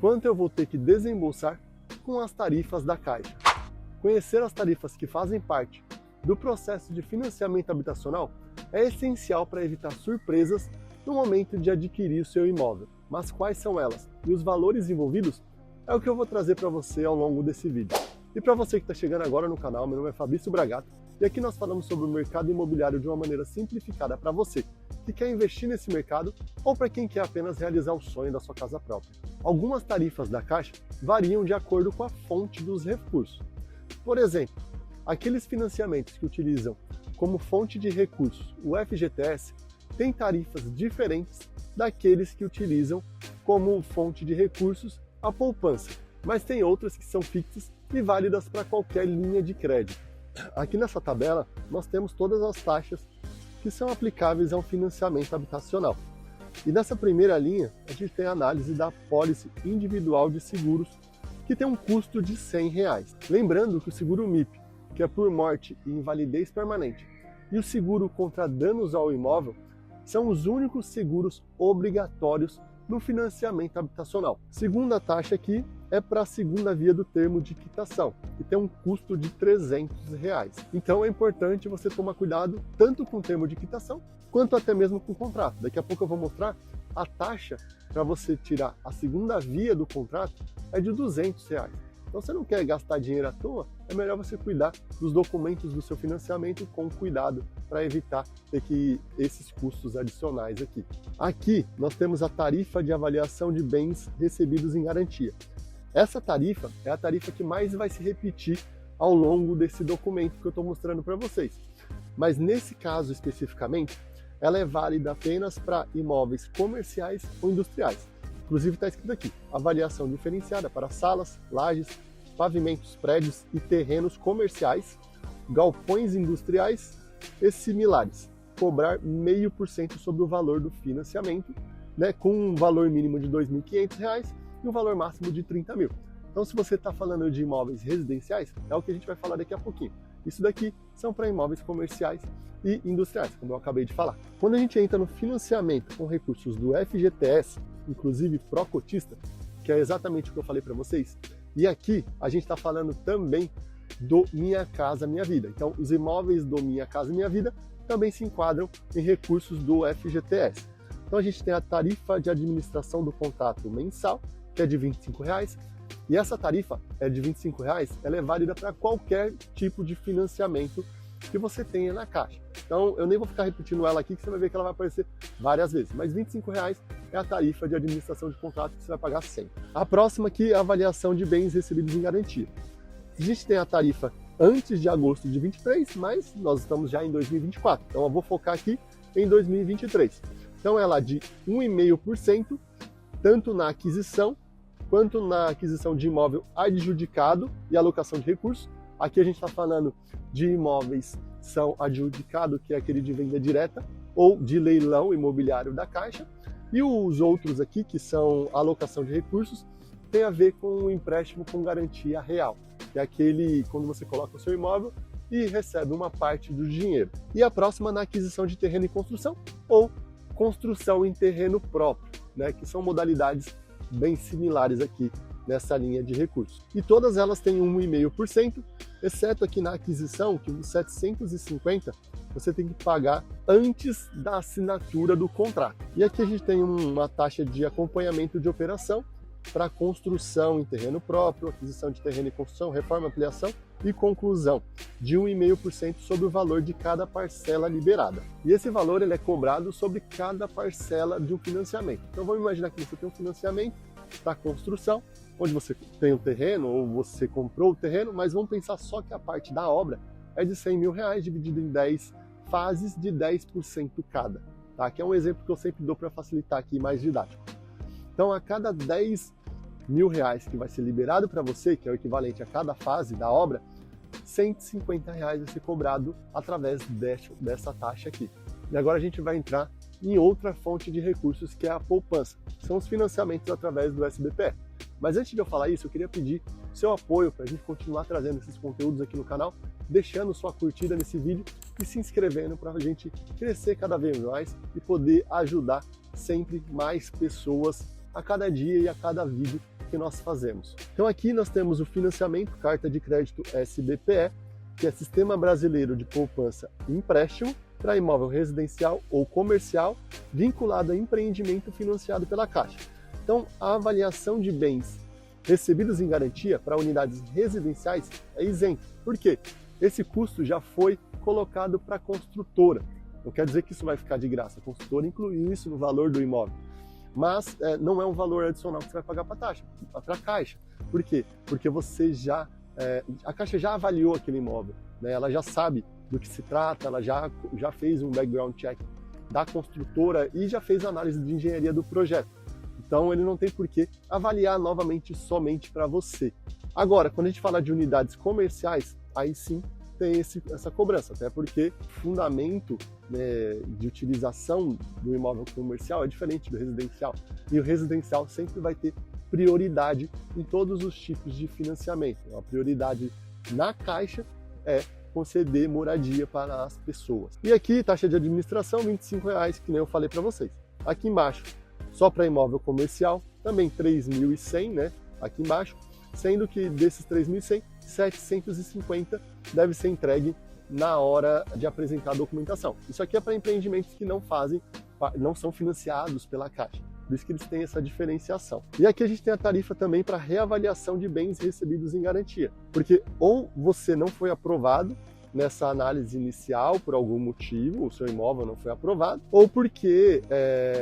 quanto eu vou ter que desembolsar com as tarifas da Caixa. Conhecer as tarifas que fazem parte do processo de financiamento habitacional é essencial para evitar surpresas no momento de adquirir o seu imóvel. Mas quais são elas? E os valores envolvidos é o que eu vou trazer para você ao longo desse vídeo. E para você que está chegando agora no canal, meu nome é Fabrício Bragato e aqui nós falamos sobre o mercado imobiliário de uma maneira simplificada para você que quer investir nesse mercado ou para quem quer apenas realizar o sonho da sua casa própria. Algumas tarifas da Caixa variam de acordo com a fonte dos recursos. Por exemplo, aqueles financiamentos que utilizam como fonte de recursos o FGTS têm tarifas diferentes daqueles que utilizam como fonte de recursos a poupança, mas tem outras que são fixas e válidas para qualquer linha de crédito. Aqui nessa tabela nós temos todas as taxas que são aplicáveis ao financiamento habitacional. E nessa primeira linha a gente tem a análise da apólice individual de seguros, que tem um custo de R$100. Lembrando que o seguro MIP, que é por morte e invalidez permanente, e o seguro contra danos ao imóvel são os únicos seguros obrigatórios no financiamento habitacional. Segunda taxa aqui é para a segunda via do termo de quitação, que tem um custo de R$300. Então é importante você tomar cuidado tanto com o termo de quitação, quanto até mesmo com o contrato. Daqui a pouco eu vou mostrar a taxa para você tirar a segunda via do contrato é de R$200. Então você não quer gastar dinheiro à toa, é melhor você cuidar dos documentos do seu financiamento com cuidado para evitar ter que esses custos adicionais aqui. Aqui nós temos a tarifa de avaliação de bens recebidos em garantia. Essa tarifa é a tarifa que mais vai se repetir ao longo desse documento que eu estou mostrando para vocês. Mas nesse caso especificamente, ela é válida apenas para imóveis comerciais ou industriais. Inclusive está escrito aqui, avaliação diferenciada para salas, lajes, pavimentos, prédios e terrenos comerciais, galpões industriais e similares. Cobrar 0,5% sobre o valor do financiamento, com um valor mínimo de R$ 2.500 e um valor máximo de R$30 mil. Então se você está falando de imóveis residenciais, é o que a gente vai falar daqui a pouquinho. Isso daqui são para imóveis comerciais e industriais, como eu acabei de falar. Quando a gente entra no financiamento com recursos do FGTS, inclusive pró-cotista, que é exatamente o que eu falei para vocês, e aqui a gente está falando também do Minha Casa Minha Vida. Então os imóveis do Minha Casa Minha Vida também se enquadram em recursos do FGTS. Então a gente tem a tarifa de administração do contrato mensal, que é de R$ 25,00, e essa tarifa é de R$ 25,00, ela é válida para qualquer tipo de financiamento que você tenha na Caixa. Então eu nem vou ficar repetindo ela aqui, que você vai ver que ela vai aparecer várias vezes, mas R$ 25,00 é a tarifa de administração de contrato que você vai pagar sempre. A próxima aqui é a avaliação de bens recebidos em garantia. A gente tem a tarifa antes de agosto de 23, mas nós estamos já em 2024, então eu vou focar aqui em 2023. Então ela é de 1,5%, tanto na aquisição quanto na aquisição de imóvel adjudicado e alocação de recursos. Aqui a gente está falando de imóveis são adjudicado, que é aquele de venda direta, ou de leilão imobiliário da Caixa. E os outros aqui, que são alocação de recursos, tem a ver com o empréstimo com garantia real, que é aquele quando você coloca o seu imóvel e recebe uma parte do dinheiro. E a próxima na aquisição de terreno em construção ou construção em terreno próprio, que são modalidades bem similares aqui nessa linha de recursos. E todas elas têm 1,5%, exceto aqui na aquisição, que os 750 você tem que pagar antes da assinatura do contrato. E aqui a gente tem uma taxa de acompanhamento de operação para construção em terreno próprio, aquisição de terreno em construção, reforma, ampliação e conclusão, de 1,5% sobre o valor de cada parcela liberada. E esse valor ele é cobrado sobre cada parcela de um financiamento. Então vamos imaginar que você tem um financiamento para construção, onde você tem um terreno ou você comprou o terreno, mas vamos pensar só que a parte da obra é de R$100 mil dividido em 10 fases de 10% cada, tá? Que é um exemplo que eu sempre dou para facilitar aqui mais didático. Então a cada R$10 mil que vai ser liberado para você, que é o equivalente a cada fase da obra, R$150 vai ser cobrado através dessa taxa aqui. E agora a gente vai entrar em outra fonte de recursos, que é a poupança. São os financiamentos através do SBPE. Mas antes de eu falar isso, eu queria pedir seu apoio para a gente continuar trazendo esses conteúdos aqui no canal, deixando sua curtida nesse vídeo e se inscrevendo para a gente crescer cada vez mais e poder ajudar sempre mais pessoas a cada dia e a cada vídeo que nós fazemos. Então aqui nós temos o financiamento, carta de crédito SBPE, que é Sistema Brasileiro de Poupança e Empréstimo, para imóvel residencial ou comercial vinculado a empreendimento financiado pela Caixa. Então, a avaliação de bens recebidos em garantia para unidades residenciais é isento. Por quê? Esse custo já foi colocado para a construtora. Não quer dizer que isso vai ficar de graça. A construtora incluiu isso no valor do imóvel. Mas não é um valor adicional que você vai pagar para a Caixa. Por quê? Porque a Caixa já avaliou aquele imóvel, né? Ela já sabe do que se trata, ela já fez um background check da construtora e já fez análise de engenharia do projeto. Então ele não tem por que avaliar novamente somente para você. Agora, quando a gente fala de unidades comerciais, aí sim tem essa cobrança, até porque o fundamento, né, de utilização do imóvel comercial é diferente do residencial. E o residencial sempre vai ter prioridade em todos os tipos de financiamento. A prioridade na Caixa é conceder moradia para as pessoas. E aqui, taxa de administração, R$ 25,00, que nem eu falei para vocês. Aqui embaixo, só para imóvel comercial, também 3.100, né? Aqui embaixo, sendo que desses 3.100, 750 deve ser entregue na hora de apresentar a documentação. Isso aqui é para empreendimentos que não são financiados pela Caixa. Por isso que eles têm essa diferenciação. E aqui a gente tem a tarifa também para reavaliação de bens recebidos em garantia. Porque ou você não foi aprovado nessa análise inicial por algum motivo, o seu imóvel não foi aprovado, ou porque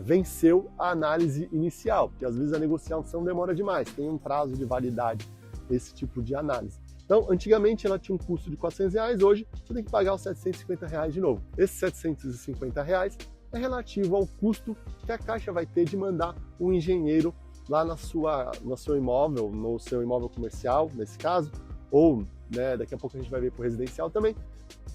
venceu a análise inicial, porque às vezes a negociação demora demais, tem um prazo de validade esse tipo de análise. Então, antigamente ela tinha um custo de R$ 400, hoje você tem que pagar os R$ 750 de novo. Esses R$ 750 é relativo ao custo que a Caixa vai ter de mandar um engenheiro lá no seu imóvel, no seu imóvel comercial, nesse caso, ou, né, daqui a pouco a gente vai ver para o residencial também,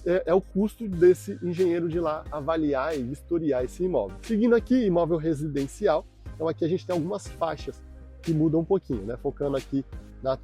é o custo desse engenheiro de lá avaliar e vistoriar esse imóvel. Seguindo aqui, imóvel residencial, então aqui a gente tem algumas faixas que mudam um pouquinho, né, focando aqui na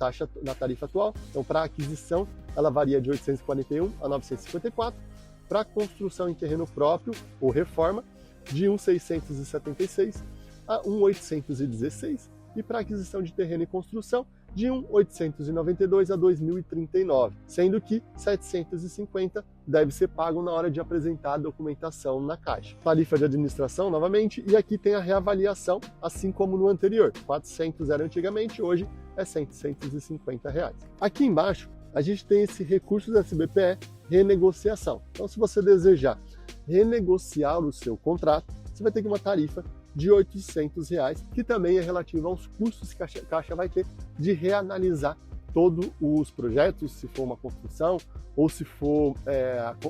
tarifa atual. Então, para aquisição, ela varia de 841 a 954, para construção em terreno próprio ou reforma, de 1.676 a 1.816, e para aquisição de terreno e construção, de 1.892 a 2.039, sendo que 750 deve ser pago na hora de apresentar a documentação na Caixa. Tarifa de administração, novamente, e aqui tem a reavaliação, assim como no anterior. 400 era antigamente, hoje é 150 reais. Aqui embaixo, a gente tem esse recurso da SBPE, renegociação. Então, se você desejar renegociar o seu contrato, você vai ter uma tarifa de R$ 800, que também é relativa aos custos que a Caixa vai ter de reanalisar todos os projetos, se for uma construção ou se for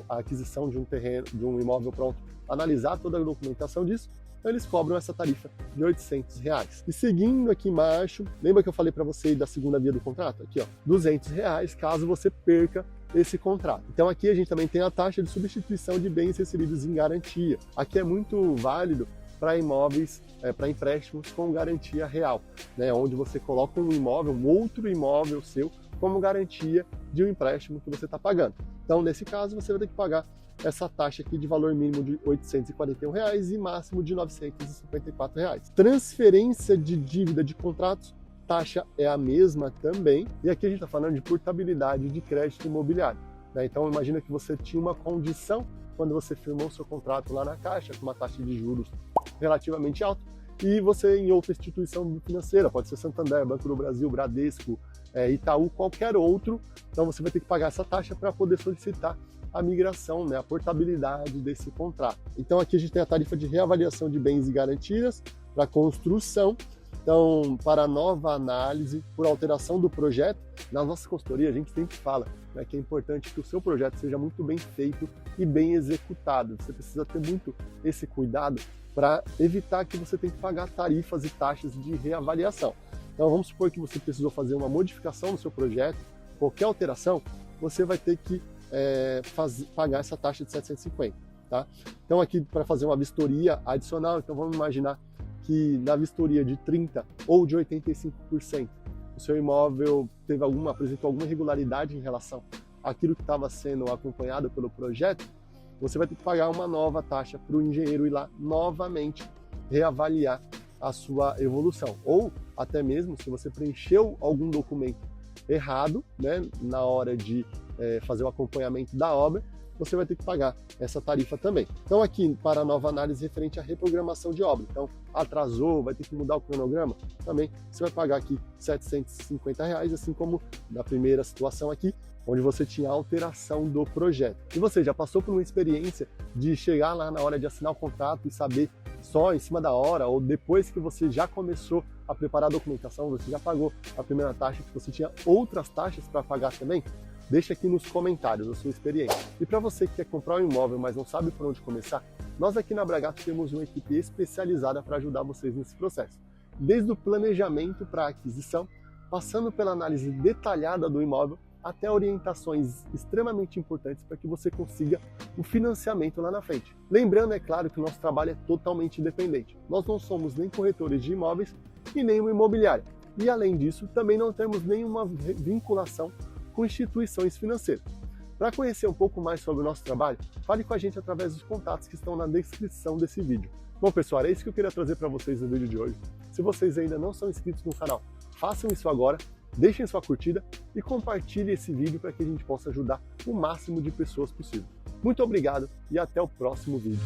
a aquisição de um terreno, de um imóvel pronto, analisar toda a documentação disso. Então eles cobram essa tarifa de R$ 800. E seguindo aqui embaixo, lembra que eu falei para você da segunda via do contrato? Aqui, ó, R$ 200 caso você perca esse contrato. Então aqui a gente também tem a taxa de substituição de bens recebidos em garantia. Aqui é muito válido para imóveis, para empréstimos com garantia real, né, onde você coloca um imóvel, um outro imóvel seu, como garantia de um empréstimo que você está pagando. Então, nesse caso, você vai ter que pagar essa taxa aqui de valor mínimo de R$ 841 e máximo de R$ 954. Transferência de dívida de contratos, taxa é a mesma também. E aqui a gente está falando de portabilidade de crédito imobiliário, né? Então, imagina que você tinha uma condição quando você firmou o seu contrato lá na Caixa, com uma taxa de juros relativamente alta, e você em outra instituição financeira, pode ser Santander, Banco do Brasil, Bradesco, Itaú, qualquer outro, então você vai ter que pagar essa taxa para poder solicitar a migração, né, a portabilidade desse contrato. Então aqui a gente tem a tarifa de reavaliação de bens e garantias para construção. Então, para nova análise por alteração do projeto, na nossa consultoria a gente sempre fala, né, que é importante que o seu projeto seja muito bem feito e bem executado. Você precisa ter muito esse cuidado para evitar que você tenha que pagar tarifas e taxas de reavaliação. Então, vamos supor que você precisou fazer uma modificação no seu projeto, qualquer alteração, você vai ter que pagar essa taxa de 750, tá? Então, aqui para fazer uma vistoria adicional, então vamos imaginar que na vistoria de 30% ou de 85%, o seu imóvel apresentou alguma irregularidade em relação àquilo que estava sendo acompanhado pelo projeto, você vai ter que pagar uma nova taxa para o engenheiro ir lá novamente reavaliar a sua evolução. Ou até mesmo se você preencheu algum documento errado, né, na hora de fazer o acompanhamento da obra, você vai ter que pagar essa tarifa também. Então aqui, para a nova análise referente à reprogramação de obra, então atrasou, vai ter que mudar o cronograma, também você vai pagar aqui R$ 750, assim como na primeira situação aqui, onde você tinha alteração do projeto. E você já passou por uma experiência de chegar lá na hora de assinar o contrato e saber só em cima da hora, ou depois que você já começou a preparar a documentação, você já pagou a primeira taxa, que você tinha outras taxas para pagar também? Deixa aqui nos comentários a sua experiência. E para você que quer comprar um imóvel, mas não sabe por onde começar, nós aqui na Bragato temos uma equipe especializada para ajudar vocês nesse processo. Desde o planejamento para a aquisição, passando pela análise detalhada do imóvel, até orientações extremamente importantes para que você consiga o financiamento lá na frente. Lembrando, é claro, que o nosso trabalho é totalmente independente. Nós não somos nem corretores de imóveis e nem uma imobiliária. E além disso, também não temos nenhuma vinculação com instituições financeiras. Para conhecer um pouco mais sobre o nosso trabalho, fale com a gente através dos contatos que estão na descrição desse vídeo. Bom, pessoal, é isso que eu queria trazer para vocês no vídeo de hoje. Se vocês ainda não são inscritos no canal, façam isso agora, deixem sua curtida e compartilhem esse vídeo para que a gente possa ajudar o máximo de pessoas possível. Muito obrigado e até o próximo vídeo.